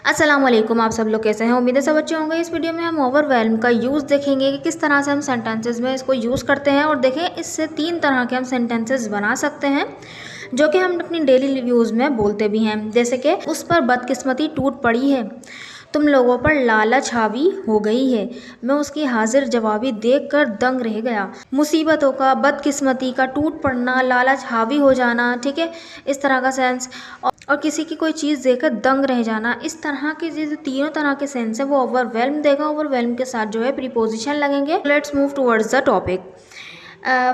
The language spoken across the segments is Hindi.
अस्सलाम वालेकुम। आप सब लोग कैसे हैं? उम्मीद है सब अच्छे होंगे। इस वीडियो में हम ओवरवेल्म का यूज़ देखेंगे कि किस तरह से हम सेंटेंसेस में इसको यूज़ करते हैं। और देखें, इससे 3 तरह के हम सेंटेंसेस बना सकते हैं जो कि हम अपनी डेली यूज़ में बोलते भी हैं। जैसे कि उस पर बदकिस्मती टूट पड़ी है, तुम लोगों पर लालच हावी हो गई है, मैं उसकी हाजिर जवाबी देखकर दंग रह गया। मुसीबतों का, बदकिस्मती का टूट पड़ना, लालच हावी हो जाना, ठीक है, इस तरह का सेंस। और किसी की कोई चीज़ देखकर दंग रह जाना, इस तरह के जो तीनों तरह के सेंस है वो ओवरवेल्म देगा। ओवरवेल्म के साथ जो है प्रीपोजिशन लगेंगे। Let's move towards the topic.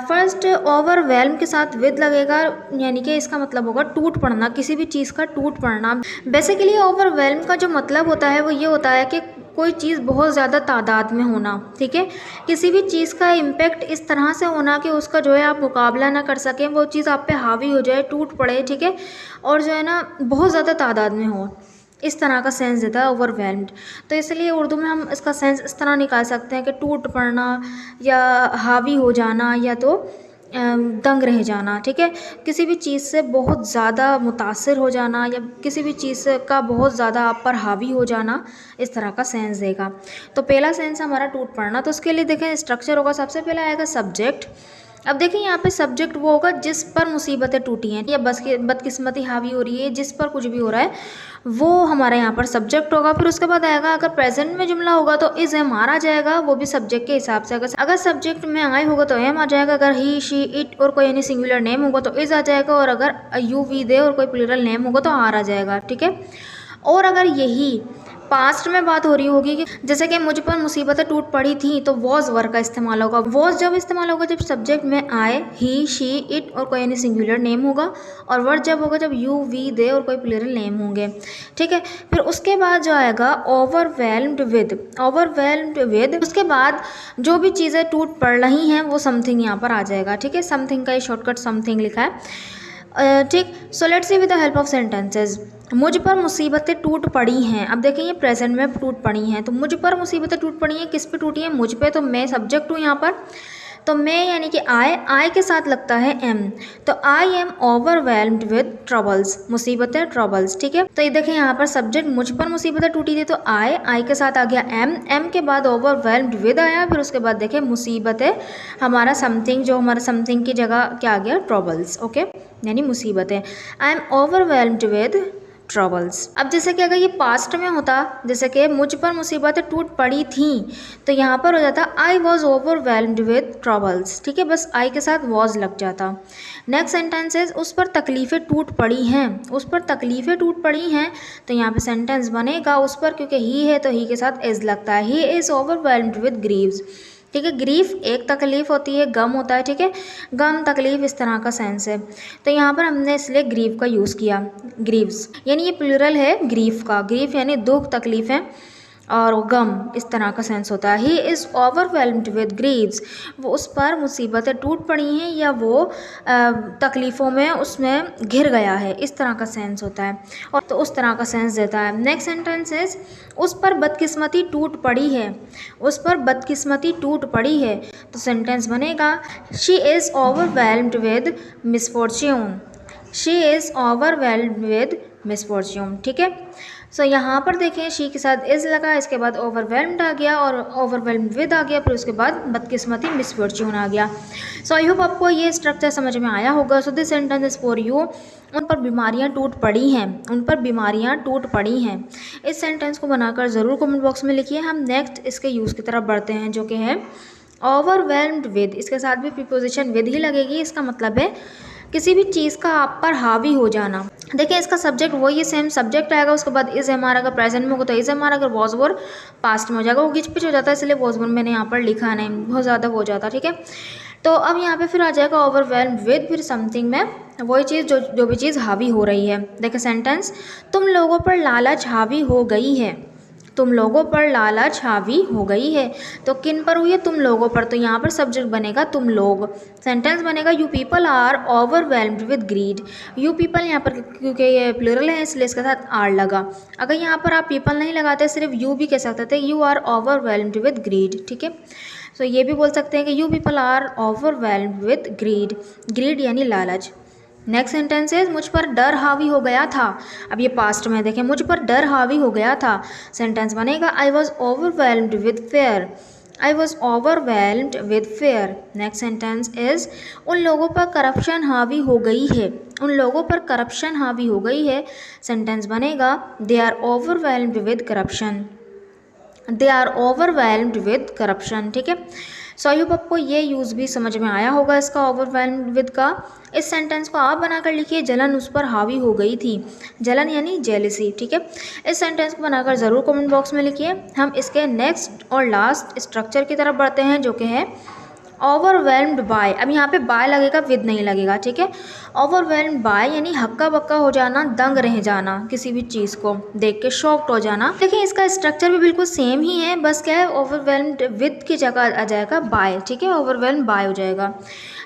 First, overwhelm के साथ विद लगेगा, यानी कि इसका मतलब होगा टूट पड़ना, किसी भी चीज़ का टूट पड़ना। बेसिकली ओवरवेल्म का जो मतलब होता है वो ये होता है कि कोई चीज़ बहुत ज़्यादा तादाद में होना, ठीक है, किसी भी चीज़ का इम्पेक्ट इस तरह से होना कि उसका जो है आप मुकाबला ना कर सकें, वो चीज़ आप पे हावी हो जाए, टूट पड़े, ठीक है, और जो है ना बहुत ज़्यादा तादाद में हो, इस तरह का सेंस देता है ओवरवेल्म्ड। तो इसलिए उर्दू में हम इसका सेंस इस तरह निकाल सकते हैं कि टूट पड़ना या हावी हो जाना या तो दंग रह जाना, ठीक है, किसी भी चीज़ से बहुत ज़्यादा मुतासिर हो जाना या किसी भी चीज़ का बहुत ज़्यादा आप पर हावी हो जाना, इस तरह का सेंस देगा। तो पहला सेंस हमारा टूट पड़ना। तो उसके लिए देखें स्ट्रक्चर होगा, सबसे पहला आएगा सब्जेक्ट। अब देखिए यहाँ पे सब्जेक्ट वो होगा जिस पर मुसीबतें टूटी हैं या बस की बदकिस्मती हावी हो रही है, जिस पर कुछ भी हो रहा है वो हमारा यहाँ पर सब्जेक्ट होगा। फिर उसके बाद आएगा, अगर प्रेजेंट में जुमला होगा तो इज एम आ जाएगा, वो भी सब्जेक्ट के हिसाब से। अगर सब्जेक्ट में आई होगा तो एम आ जाएगा, अगर ही शी इट और कोई यानी सिंगुलर नेम होगा तो इज आ जाएगा, और अगर यू वी दे और कोई प्लूरल नेम होगा तो आर आ जाएगा, ठीक है। और अगर यही पास्ट में बात हो रही होगी कि जैसे कि मुझ पर मुसीबतें टूट पड़ी थी, तो वॉज वर्ग का इस्तेमाल होगा। वॉज जब इस्तेमाल होगा जब सब्जेक्ट में आए ही शी इट और कोई यानी सिंगुलर नेम होगा, और वर्ड जब होगा जब यू वी दे और कोई प्लूरल नेम होंगे, ठीक है। फिर उसके बाद जो आएगा ओवरवेल्म्ड विद। ओवरवेल्म्ड विद उसके बाद जो भी चीज़ें टूट पड़ रही हैं वो समथिंग यहाँ पर आ जाएगा, ठीक है। समथिंग का ये शॉर्टकट समथिंग लिखा है, ठीक। So let's see with the help of sentences. मुझ पर मुसीबतें टूट पड़ी हैं। अब देखें ये प्रेजेंट में टूट पड़ी हैं, तो मुझ पर मुसीबतें टूट पड़ी हैं, किस पे टूटी हैं? मुझ पे। तो मैं सब्जेक्ट हूँ यहाँ पर, तो मैं यानी कि आई के साथ लगता है एम, तो I am overwhelmed with troubles, मुसीबतें ट्रबल्स, ठीक है। तो ये देखें यहाँ पर सब्जेक्ट मुझ पर मुसीबतें टूटी थी, तो आई के साथ आ गया एम के बाद ओवरवेल्म्ड विद आया, फिर उसके बाद देखें मुसीबतें, हमारा समथिंग, जो हमारा समथिंग की जगह क्या आ गया? ट्रबल्स, ओके, यानी मुसीबतें। I am overwhelmed with troubles. अब जैसे कि अगर ये पास्ट में होता, जैसे कि मुझ पर मुसीबतें टूट पड़ी थी, तो यहाँ पर हो जाता I was overwhelmed with troubles, ठीक है, बस आई के साथ वॉज लग जाता। नेक्स्ट सेंटेंसेस, उस पर तकलीफ़ें टूट पड़ी हैं। उस पर तकलीफ़ें टूट पड़ी हैं, तो यहाँ पे सेंटेंस बनेगा उस पर, क्योंकि ही है तो ही के साथ इज लगता है। He is overwhelmed with Greaves, ठीक है। ग्रीफ एक तकलीफ होती है, गम होता है, ठीक है, गम तकलीफ इस तरह का सेंस है। तो यहाँ पर हमने इसलिए ग्रीफ का यूज़ किया, ग्रीव्स, यानी ये प्लूरल है ग्रीफ का। ग्रीफ यानी दुख, तकलीफ है, और गम इस तरह का सेंस होता है। He is overwhelmed with Greaves, वो उस पर मुसीबतें टूट पड़ी हैं या वो तकलीफ़ों में उसमें घिर गया है, इस तरह का सेंस होता है, और तो उस तरह का सेंस देता है। नेक्स्ट सेंटेंसेस, उस पर बदकिस्मती टूट पड़ी है। उस पर बदकिस्मती टूट पड़ी है, तो सेंटेंस बनेगा she is overwhelmed with misfortune. She is overwhelmed with misfortune, ठीक है। सो यहाँ पर देखें शी के साथ इज़ लगा, इसके बाद ओवरवेल्म्ड आ गया और ओवरवेल्म्ड विद आ गया, फिर उसके बाद बदकिस्मती मिसफॉर्च्यून आ गया। सो आई होप आपको ये स्ट्रक्चर समझ में आया होगा। So this sentence is for you. उन पर बीमारियाँ टूट पड़ी हैं। उन पर बीमारियाँ टूट पड़ी हैं। इस सेंटेंस को बनाकर ज़रूर कमेंट बॉक्स में लिखिए। हम नेक्स्ट इसके यूज़ की तरफ बढ़ते हैं, जो कि है ओवरवेल्म्ड विद। इसके साथ भी प्रीपोजिशन विद ही लगेगी। इसका मतलब है किसी भी चीज़ का आप पर हावी हो जाना। देखिए इसका सब्जेक्ट वही है, सेम सब्जेक्ट आएगा, उसके बाद इज़ हमारा, अगर प्रेजेंट में होगा तो इज़ हमारा, अगर वॉज वर पास्ट में हो जाएगा। वो गिच पिच हो जाता है, इसलिए वॉज वर मैंने यहाँ पर लिखा नहीं, बहुत ज़्यादा हो जाता, ठीक है। तो अब यहाँ पे फिर आ जाएगा ओवरवेल्म्ड विद, फिर समथिंग में वही चीज़ जो भी चीज़ हावी हो रही है। देखिए सेंटेंस, तुम लोगों पर लालच हावी हो गई है। तुम लोगों पर लालच हावी हो गई है, तो किन पर हुई है? तुम लोगों पर। तो यहाँ पर सब्जेक्ट बनेगा तुम लोग। सेंटेंस बनेगा you people are overwhelmed with greed. You people यहाँ पर क्योंकि ये प्लूरल है इसलिए इसके साथ आर लगा। अगर यहाँ पर आप पीपल नहीं लगाते, सिर्फ यू भी कह सकते थे, you are overwhelmed with greed, ठीक है। सो ये भी बोल सकते हैं कि you people are overwhelmed with greed. Greed यानी लालच। नेक्स्ट सेंटेंस है मुझ पर डर हावी हो गया था। अब ये पास्ट में देखें, मुझ पर डर हावी हो गया था। सेंटेंस बनेगा I was overwhelmed with fair. I was overwhelmed with fair. Next sentence is उन लोगों पर करप्शन हावी हो गई है। उन लोगों पर करप्शन हावी हो गई है। सेंटेंस बनेगा they are overwhelmed with corruption. They are overwhelmed with corruption. ठीक है, सो आई होप आपको ये यूज़ भी समझ में आया होगा इसका ओवरवेल्म्ड विद का। इस सेंटेंस को आप बनाकर लिखिए जलन उस पर हावी हो गई थी। जलन यानी जेलिसी। ठीक है, इस सेंटेंस को बनाकर ज़रूर कमेंट बॉक्स में लिखिए। हम इसके नेक्स्ट और लास्ट स्ट्रक्चर की तरफ बढ़ते हैं जो कि है ओवरवेल्म्ड बाय। अब यहाँ पे बाय लगेगा, विद नहीं लगेगा। ठीक है, ओवरवेल्म्ड बाय यानी हक्का बक्का हो जाना, दंग रह जाना, किसी भी चीज़ को देख के शॉक्ड हो जाना। देखिए इसका स्ट्रक्चर भी बिल्कुल सेम ही है, बस क्या है ओवरवेल्म्ड विद की जगह आ जाएगा बाय। ठीक है, ओवरवेल्म्ड बाय हो जाएगा।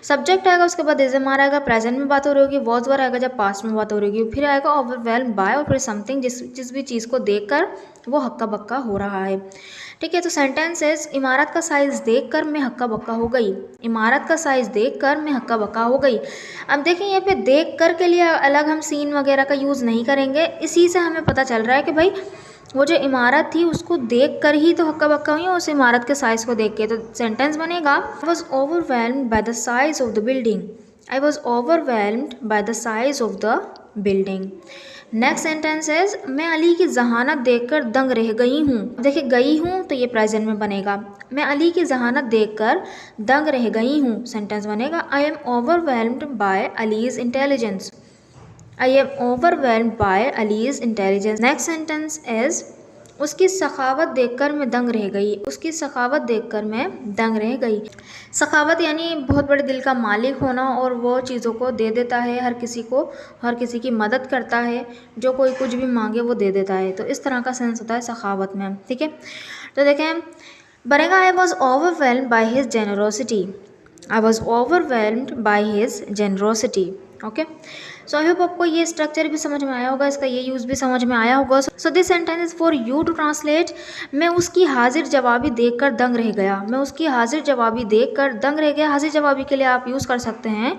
सब्जेक्ट आएगा, उसके बाद इज एम आर आएगा, प्रेजेंट में बात हो रही होगी, वॉज वर आएगा जब पास्ट में बात हो रही होगी, फिर आएगा ओवरवेल्म्ड बाय और फिर समथिंग जिस भी चीज़ को देखकर वो हक्का बक्का हो रहा है। ठीक है, तो सेंटेंसेस इमारत का साइज़ देखकर मैं हक्का बक्का हो गई। इमारत का साइज़ देखकर मैं हक्का बक्का हो गई। अब देखिए यहाँ पे देख कर के लिए अलग हम सीन वगैरह का यूज़ नहीं करेंगे। इसी से हमें पता चल रहा है कि भाई वो जो इमारत थी उसको देख कर ही तो हक्का बक्का हुई, उस इमारत के साइज़ को देख के। तो सेंटेंस बनेगा I was overwhelmed by the size of the building. I was overwhelmed by the size of the building. Next sentence है मैं अली की जहानत देखकर दंग रह गई हूँ। देखिए गई हूँ तो ये प्रेजेंट में बनेगा। मैं अली की जहानत देखकर दंग रह गई हूँ। सेंटेंस बनेगा I am overwhelmed bye allies intelligence. I am overwhelmed bye allies intelligence. Next sentence is उसकी सखावत देखकर मैं दंग रह गई। उसकी सखावत देखकर मैं दंग रह गई। सखावत यानी बहुत बड़े दिल का मालिक होना, और वो चीज़ों को दे देता है हर किसी को, हर किसी की मदद करता है, जो कोई कुछ भी मांगे वो दे देता है। तो इस तरह का सेंस होता है सखावत में। ठीक है, तो देखें बनेगा I was overwhelmed by his generosity. I was overwhelmed by his generosity. Okay, so I hope आपको ये स्ट्रक्चर भी समझ में आया होगा, इसका ये यूज़ भी समझ में आया होगा। So this sentence is for you to translate. मैं उसकी हाजिर जवाबी देखकर दंग रह गया। मैं उसकी हाजिर जवाबी देखकर दंग रह गया। हाजिर जवाबी के लिए आप यूज़ कर सकते हैं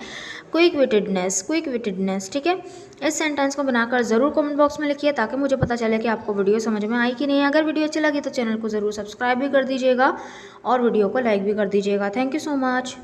क्विक विटेडनेस। क्विक विटेडनेस। ठीक है, इस सेंटेंस को बनाकर ज़रूर कमेंट बॉक्स में लिखिए ताकि मुझे पता चले कि आपको वीडियो समझ में आई कि नहीं। अगर वीडियो अच्छी लगी तो चैनल को ज़रूर सब्सक्राइब भी कर दीजिएगा और वीडियो को लाइक भी कर दीजिएगा। Thank you so much.